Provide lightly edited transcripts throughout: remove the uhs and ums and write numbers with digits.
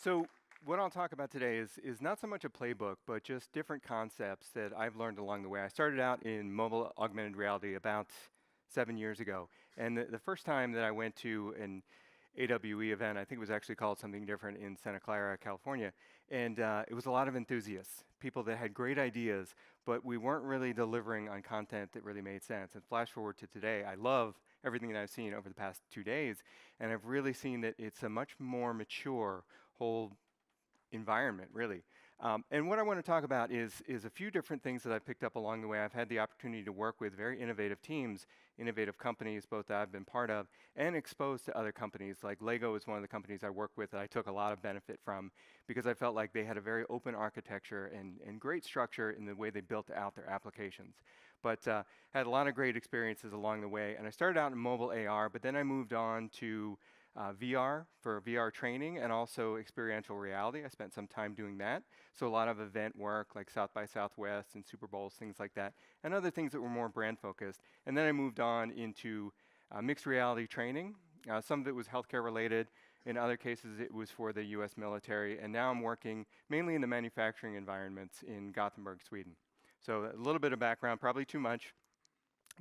So what I'll talk about today is not so much a playbook, but just different concepts that I've learned along the way. I started out in mobile augmented reality about 7 years ago. And the first time that I went to an AWE event, I think it was actually called something different in Santa Clara, California. And it was a lot of enthusiasts, people that had great ideas, but we weren't really delivering on content that really made sense. And flash forward to today, I love everything that I've seen over the past 2 days, and I've really seen that it's a much more mature whole environment, really. And what I want to talk about is a few different things that I've picked up along the way. I've had the opportunity to work with very innovative teams, innovative companies, both that I've been part of and exposed to other companies. Like Lego is one of the companies I work with that I took a lot of benefit from because I felt like they had a very open architecture and great structure in the way they built out their applications. But had a lot of great experiences along the way. And I started out in mobile AR, but then I moved on to VR for VR training and also experiential reality. I spent some time doing that. So a lot of event work like South by Southwest and Super Bowls, things like that, and other things that were more brand focused. And then I moved on into mixed reality training. Some of it was healthcare related. In other cases, it was for the US military. And now I'm working mainly in the manufacturing environments in Gothenburg, Sweden. So a little bit of background, probably too much.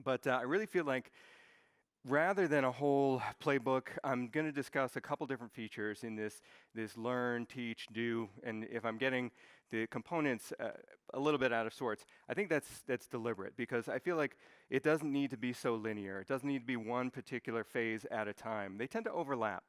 But I really feel like rather than a whole playbook, I'm going to discuss a couple different features in this learn, teach, do, and if I'm getting the components a little bit out of sorts, I think that's deliberate because I feel like it doesn't need to be so linear. It doesn't need to be one particular phase at a time. They tend to overlap.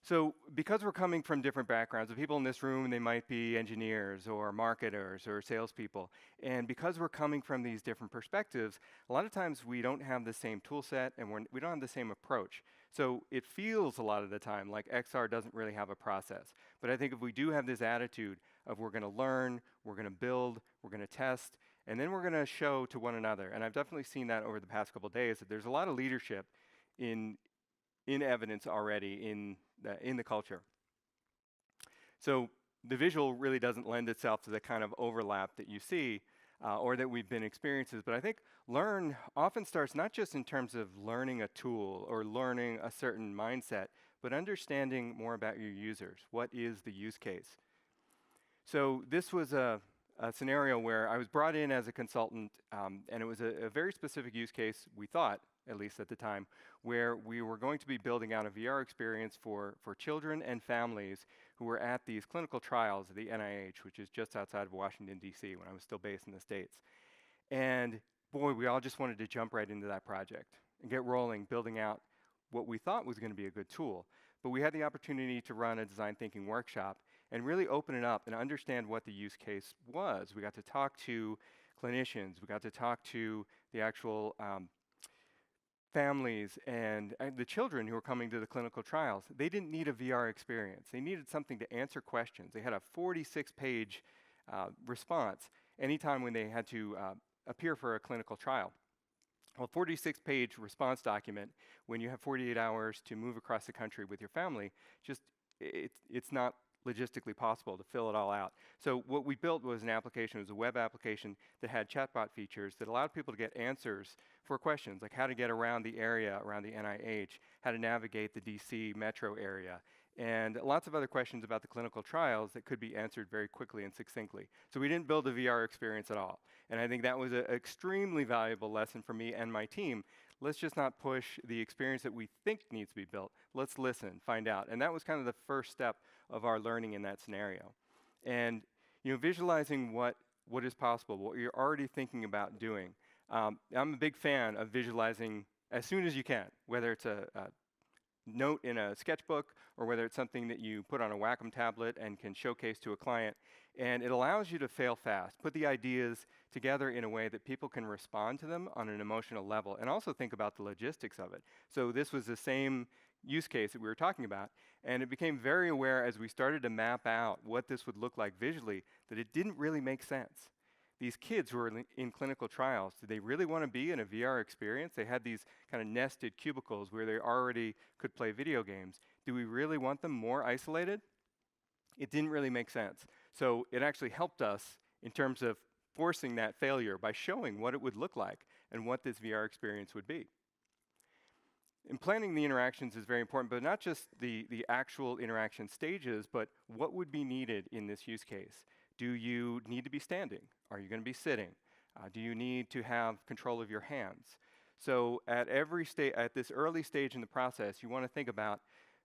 So because we're coming from different backgrounds, the people in this room, they might be engineers or marketers or salespeople. And because we're coming from these different perspectives, a lot of times we don't have the same tool set and we don't have the same approach. So it feels a lot of the time like XR doesn't really have a process. But I think if we do have this attitude of we're going to learn, we're going to build, we're going to test, and then we're going to show to one another. And I've definitely seen that over the past couple of days, that there's a lot of leadership in evidence already in the culture. So the visual really doesn't lend itself to the kind of overlap that you see or that we've been experiencing. But I think learn often starts not just in terms of learning a tool or learning a certain mindset, but understanding more about your users. What is the use case? So this was a scenario where I was brought in as a consultant, and it was a very specific use case, we thought, at least at the time, where we were going to be building out a VR experience for children and families who were at these clinical trials at the NIH, which is just outside of Washington, D.C., when I was still based in the States. And boy, we all just wanted to jump right into that project and get rolling, building out what we thought was going to be a good tool. But we had the opportunity to run a design thinking workshop and really open it up and understand what the use case was. We got to talk to clinicians. We got to talk to the actual families and the children who were coming to the clinical trials. They didn't need a VR experience. They needed something to answer questions. They had a 46-page response anytime when they had to appear for a clinical trial. Well, a 46-page response document, when you have 48 hours to move across the country with your family, just it's not logistically possible to fill it all out. So what we built was an application, it was a web application that had chatbot features that allowed people to get answers for questions, like how to get around the area around the NIH, how to navigate the DC metro area, and lots of other questions about the clinical trials that could be answered very quickly and succinctly. So we didn't build a VR experience at all. And I think that was an extremely valuable lesson for me and my team. Let's just not push the experience that we think needs to be built. Let's listen, find out. And that was kind of the first step of our learning in that scenario. And visualizing what is possible, what you're already thinking about doing. I'm a big fan of visualizing as soon as you can, whether it's a note in a sketchbook or whether it's something that you put on a Wacom tablet and can showcase to a client. And it allows you to fail fast, put the ideas together in a way that people can respond to them on an emotional level and also think about the logistics of it. So this was the same use case that we were talking about, and it became very aware as we started to map out what this would look like visually that it didn't really make sense. These kids who were in clinical trials, did they really want to be in a VR experience? They had these kind of nested cubicles where they already could play video games. Do we really want them more isolated? It didn't really make sense. So it actually helped us in terms of forcing that failure by showing what it would look like and what this VR experience would be. And planning the interactions is very important, but not just the actual interaction stages, but what would be needed in this use case. Do you need to be standing? Are you going to be sitting? Do you need to have control of your hands? So at this early stage in the process, you want to think about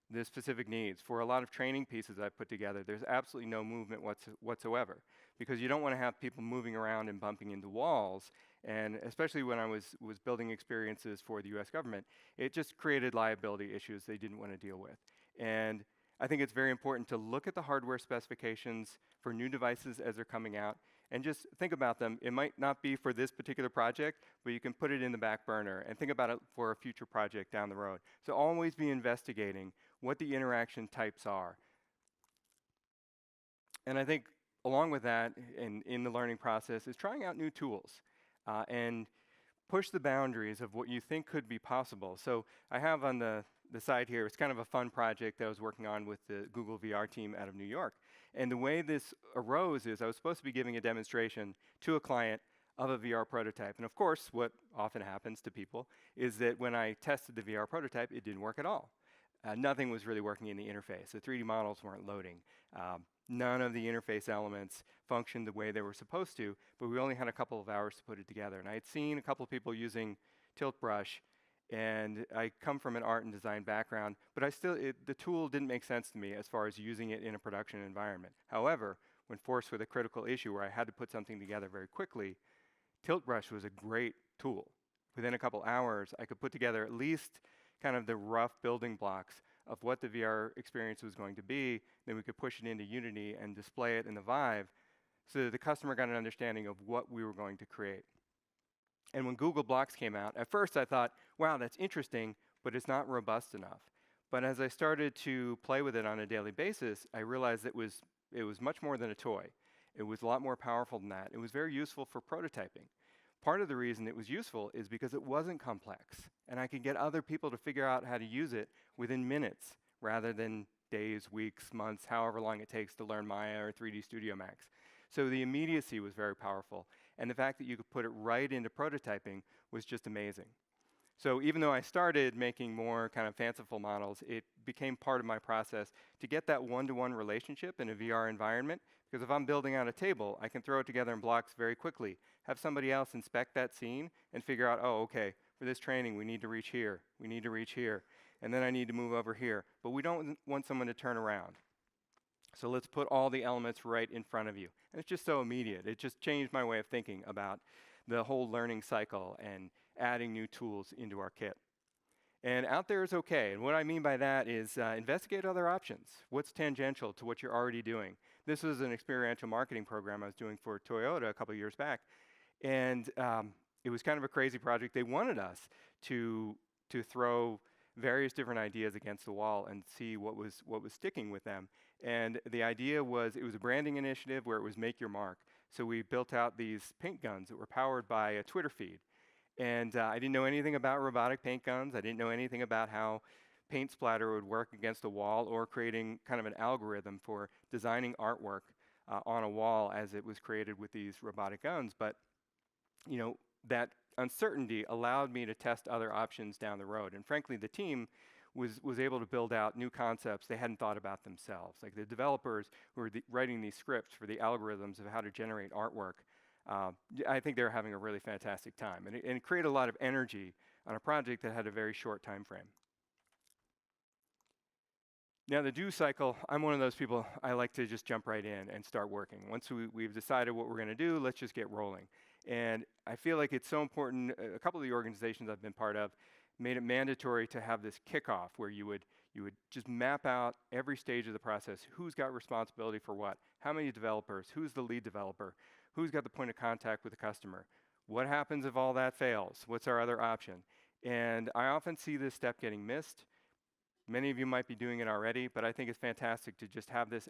the specific needs. For a lot of training pieces I've put together, there's absolutely no movement whatsoever, because you don't want to have people moving around and bumping into walls. And especially when I was building experiences for the US government, it just created liability issues they didn't want to deal with. And I think it's very important to look at the hardware specifications for new devices as they're coming out and just think about them. It might not be for this particular project, but you can put it in the back burner and think about it for a future project down the road. So always be investigating what the interaction types are. And I think along with that, in the learning process, is trying out new tools and push the boundaries of what you think could be possible. So I have on the side here, it's kind of a fun project that I was working on with the Google VR team out of New York. And the way this arose is I was supposed to be giving a demonstration to a client of a VR prototype. And of course, what often happens to people is that when I tested the VR prototype, it didn't work at all. Nothing was really working in the interface. The 3D models weren't loading. None of the interface elements functioned the way they were supposed to, but we only had a couple of hours to put it together. And I had seen a couple of people using Tilt Brush, and I come from an art and design background, but the tool didn't make sense to me as far as using it in a production environment. However, when forced with a critical issue where I had to put something together very quickly, Tilt Brush was a great tool. Within a couple hours, I could put together at least kind of the rough building blocks of what the VR experience was going to be. Then we could push it into Unity and display it in the Vive so that the customer got an understanding of what we were going to create. And when Google Blocks came out, at first I thought, wow, that's interesting, but it's not robust enough. But as I started to play with it on a daily basis, I realized it was much more than a toy. It was a lot more powerful than that. It was very useful for prototyping. Part of the reason it was useful is because it wasn't complex, and I could get other people to figure out how to use it within minutes rather than days, weeks, months, however long it takes to learn Maya or 3D Studio Max. So the immediacy was very powerful, and the fact that you could put it right into prototyping was just amazing. So even though I started making more kind of fanciful models, it became part of my process to get that one-to-one relationship in a VR environment, because if I'm building out a table, I can throw it together in blocks very quickly, have somebody else inspect that scene and figure out, oh, okay, for this training, we need to reach here, we need to reach here, and then I need to move over here. But we don't want someone to turn around. So let's put all the elements right in front of you. And it's just so immediate. It just changed my way of thinking about the whole learning cycle and adding new tools into our kit. And out there is okay. And what I mean by that is investigate other options. What's tangential to what you're already doing? This was an experiential marketing program I was doing for Toyota a couple years back. And it was kind of a crazy project. They wanted us to throw various different ideas against the wall and see what was sticking with them. And the idea was, it was a branding initiative where it was make your mark. So we built out these paint guns that were powered by a Twitter feed. And I didn't know anything about robotic paint guns. I didn't know anything about how paint splatter would work against a wall or creating kind of an algorithm for designing artwork on a wall as it was created with these robotic guns. But you know, that uncertainty allowed me to test other options down the road. And frankly, the team was able to build out new concepts they hadn't thought about themselves. Like the developers who were writing these scripts for the algorithms of how to generate artwork, I think they were having a really fantastic time. And it created a lot of energy on a project that had a very short time frame. Now the do cycle, I'm one of those people, I like to just jump right in and start working. Once we've decided what we're going to do, let's just get rolling. And I feel like it's so important. A couple of the organizations I've been part of made it mandatory to have this kickoff where you would just map out every stage of the process. Who's got responsibility for what? How many developers? Who's the lead developer? Who's got the point of contact with the customer? What happens if all that fails? What's our other option? And I often see this step getting missed. Many of you might be doing it already, but I think it's fantastic to just have this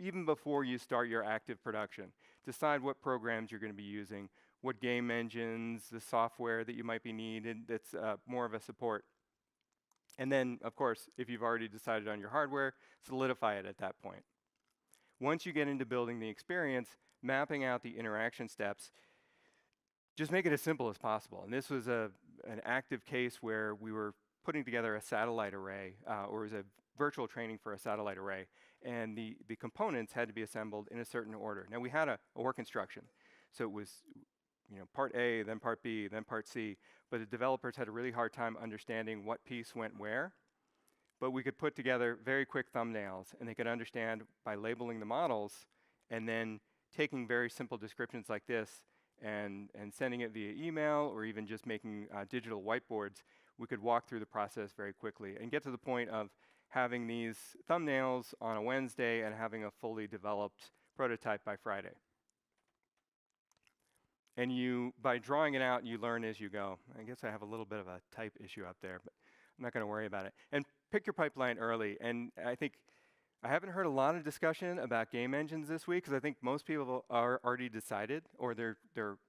even before you start your active production. Decide what programs you're going to be using, what game engines, the software that you might be needed that's more of a support. And then, of course, if you've already decided on your hardware, solidify it at that point. Once you get into building the experience, mapping out the interaction steps, just make it as simple as possible. And this was an active case where we were putting together a satellite array, or it was a virtual training for a satellite array, and the components had to be assembled in a certain order. Now we had a work instruction, so it was part A, then part B, then part C, but the developers had a really hard time understanding what piece went where. But we could put together very quick thumbnails, and they could understand by labeling the models and then taking very simple descriptions like this and sending it via email or even just making digital whiteboards. We could walk through the process very quickly and get to the point of having these thumbnails on a Wednesday and having a fully developed prototype by Friday. And by drawing it out, you learn as you go. I guess I have a little bit of a type issue up there, but I'm not going to worry about it. And pick your pipeline early. And I think I haven't heard a lot of discussion about game engines this week because I think most people are already decided or their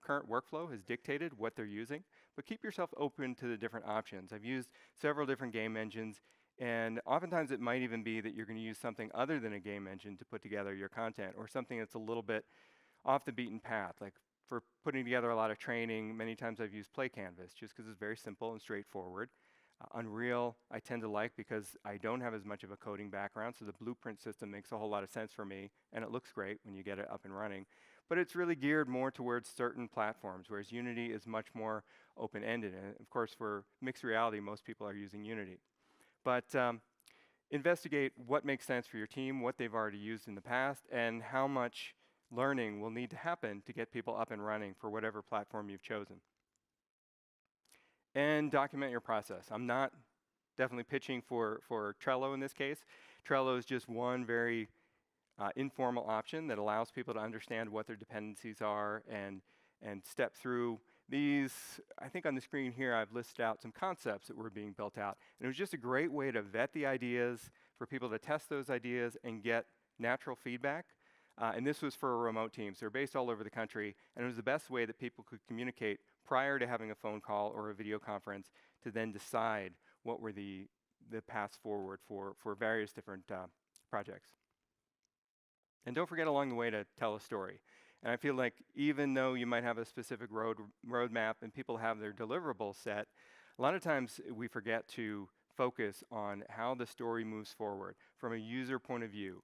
current workflow has dictated what they're using. But keep yourself open to the different options. I've used several different game engines, and oftentimes it might even be that you're going to use something other than a game engine to put together your content, or something that's a little bit off the beaten path. Like for putting together a lot of training, many times I've used Play Canvas just because it's very simple and straightforward. Unreal I tend to like because I don't have as much of a coding background, so the blueprint system makes a whole lot of sense for me, and it looks great when you get it up and running. But it's really geared more towards certain platforms, whereas Unity is much more open-ended. And of course, for mixed reality, most people are using Unity. But investigate what makes sense for your team, what they've already used in the past, and how much learning will need to happen to get people up and running for whatever platform you've chosen. And document your process. I'm not definitely pitching for Trello in this case. Trello is just one very informal option that allows people to understand what their dependencies are and step through these. I think on the screen here I've listed out some concepts that were being built out. And it was just a great way to vet the ideas, for people to test those ideas and get natural feedback. And this was for remote teams. They're based all over the country, and it was the best way that people could communicate prior to having a phone call or a video conference to then decide what were the paths forward for various different projects. And don't forget along the way to tell a story. And I feel like even though you might have a specific roadmap and people have their deliverables set, a lot of times we forget to focus on how the story moves forward from a user point of view.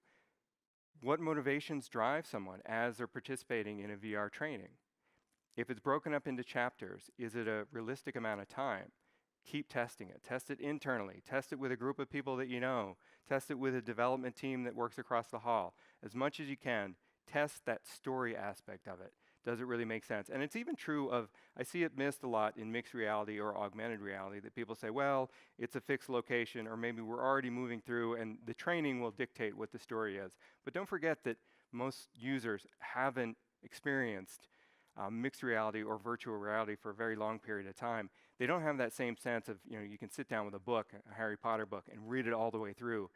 What motivations drive someone as they're participating in a VR training? If it's broken up into chapters, is it a realistic amount of time? Keep testing it. Test it internally. Test it with a group of people that you know. Test it with a development team that works across the hall. As much as you can, test that story aspect of it. Does it really make sense? And it's even true of, I see it missed a lot in mixed reality or augmented reality, that people say, well, it's a fixed location, or maybe we're already moving through and the training will dictate what the story is. But don't forget that most users haven't experienced mixed reality or virtual reality for a very long period of time. They don't have that same sense of, you can sit down with a book, a Harry Potter book, and read it all the way through.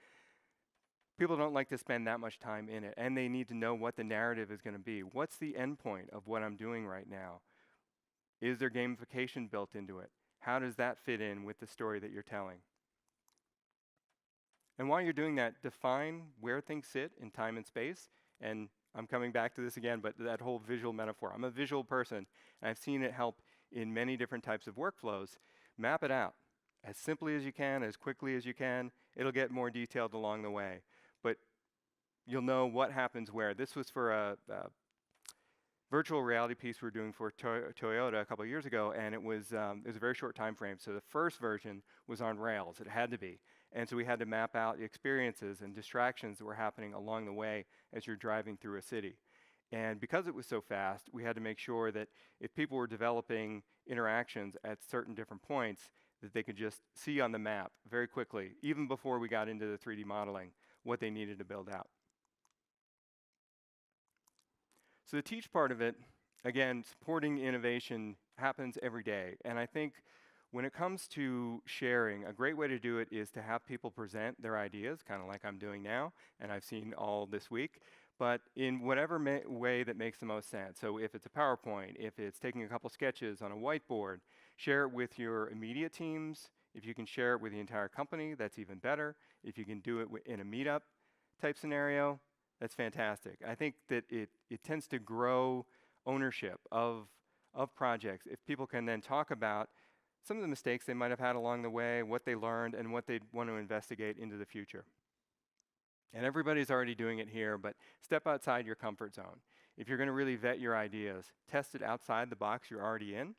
People don't like to spend that much time in it, and they need to know what the narrative is going to be. What's the end point of what I'm doing right now? Is there gamification built into it? How does that fit in with the story that you're telling? And while you're doing that, define where things sit in time and space. And I'm coming back to this again, but that whole visual metaphor. I'm a visual person, and I've seen it help in many different types of workflows. Map it out as simply as you can, as quickly as you can. It'll get more detailed along the way. But you'll know what happens where. This was for a virtual reality piece we were doing for Toyota a couple of years ago, and it was a very short time frame. So the first version was on rails. It had to be. And so we had to map out the experiences and distractions that were happening along the way as you're driving through a city. And because it was so fast, we had to make sure that if people were developing interactions at certain different points, that they could just see on the map very quickly, even before we got into the 3D modeling, what they needed to build out. So the teach part of it, again, supporting innovation happens every day. And I think when it comes to sharing, a great way to do it is to have people present their ideas, kind of like I'm doing now, and I've seen all this week, but in whatever way that makes the most sense. So if it's a PowerPoint, if it's taking a couple sketches on a whiteboard, share it with your immediate teams. If you can share it with the entire company, that's even better. If you can do it in a meetup type scenario, that's fantastic. I think that it tends to grow ownership of projects. If people can then talk about some of the mistakes they might have had along the way, what they learned, and what they want to investigate into the future. And everybody's already doing it here, but step outside your comfort zone. If you're going to really vet your ideas, test it outside the box you're already in.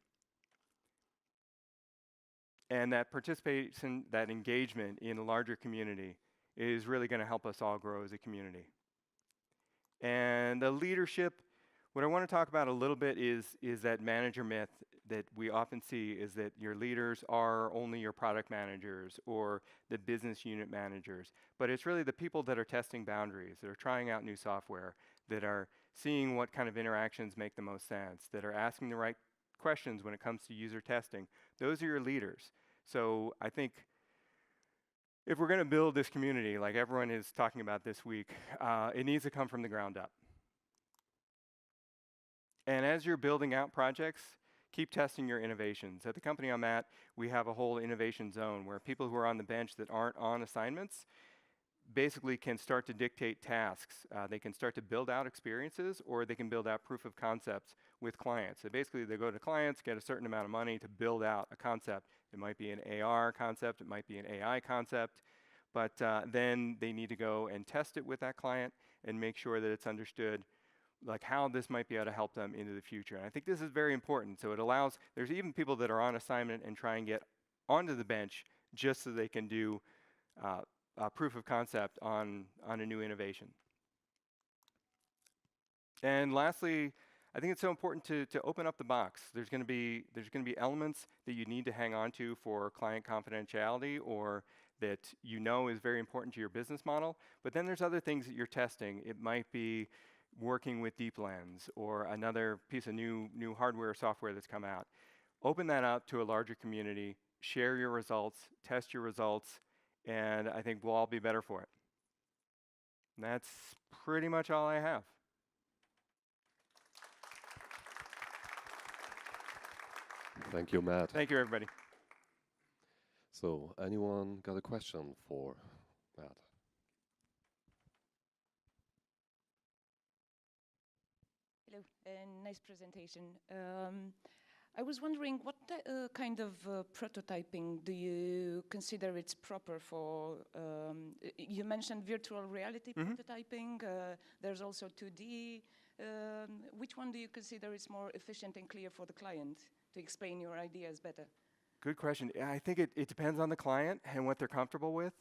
And that participation, that engagement in a larger community is really going to help us all grow as a community. And the leadership, what I want to talk about a little bit is that manager myth that we often see, is that your leaders are only your product managers or the business unit managers. But it's really the people that are testing boundaries, that are trying out new software, that are seeing what kind of interactions make the most sense, that are asking the right questions when it comes to user testing. Those are your leaders. So I think if we're going to build this community, like everyone is talking about this week, it needs to come from the ground up. And as you're building out projects, keep testing your innovations. At the company I'm at, we have a whole innovation zone where people who are on the bench that aren't on assignments basically can start to dictate tasks. They can start to build out experiences, or they can build out proof of concepts with clients. So basically they go to clients, get a certain amount of money to build out a concept. It might be an AR concept, it might be an AI concept, but then they need to go and test it with that client and make sure that it's understood like how this might be able to help them into the future. And I think this is very important. So it allows, there's even people that are on assignment and try and get onto the bench just so they can do proof of concept on a new innovation. And lastly, I think it's so important to open up the box. There's going to be elements that you need to hang on to for client confidentiality, or that you know is very important to your business model. But then there's other things that you're testing. It might be working with Deep Lens or another piece of new hardware or software that's come out. Open that up to a larger community, share your results, test your results, and I think we'll all be better for it. And that's pretty much all I have. Thank you, Matt. Thank you, everybody. So, anyone got a question for Matt? Hello, nice presentation. I was wondering, what kind of prototyping do you consider it's proper for? You mentioned virtual reality prototyping. There's also 2D. Which one do you consider is more efficient and clear for the client to explain your ideas better? Good question. I think it depends on the client and what they're comfortable with.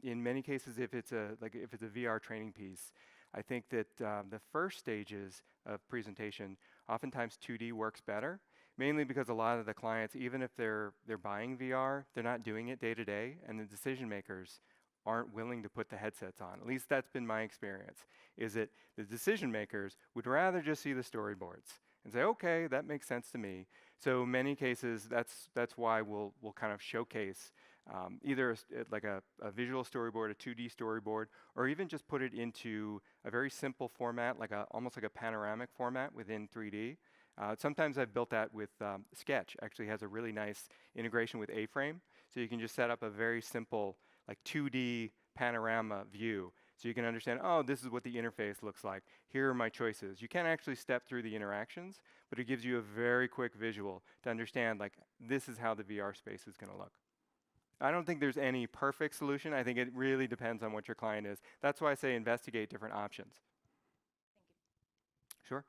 In many cases, if it's a VR training piece, I think that the first stages of presentation, oftentimes 2D works better, mainly because a lot of the clients, even if they're buying VR, they're not doing it day to day, and the decision makers aren't willing to put the headsets on. At least that's been my experience, is that the decision makers would rather just see the storyboards and say, okay, that makes sense to me. So in many cases, that's why we'll kind of showcase either like a visual storyboard, a 2D storyboard, or even just put it into a very simple format, like almost like a panoramic format within 3D. Sometimes I've built that with Sketch. Actually has a really nice integration with A-Frame, so you can just set up a very simple like 2D panorama view. So you can understand, oh, this is what the interface looks like. Here are my choices. You can't actually step through the interactions, but it gives you a very quick visual to understand, like, this is how the VR space is going to look. I don't think there's any perfect solution. I think it really depends on what your client is. That's why I say investigate different options. Thank you. Sure.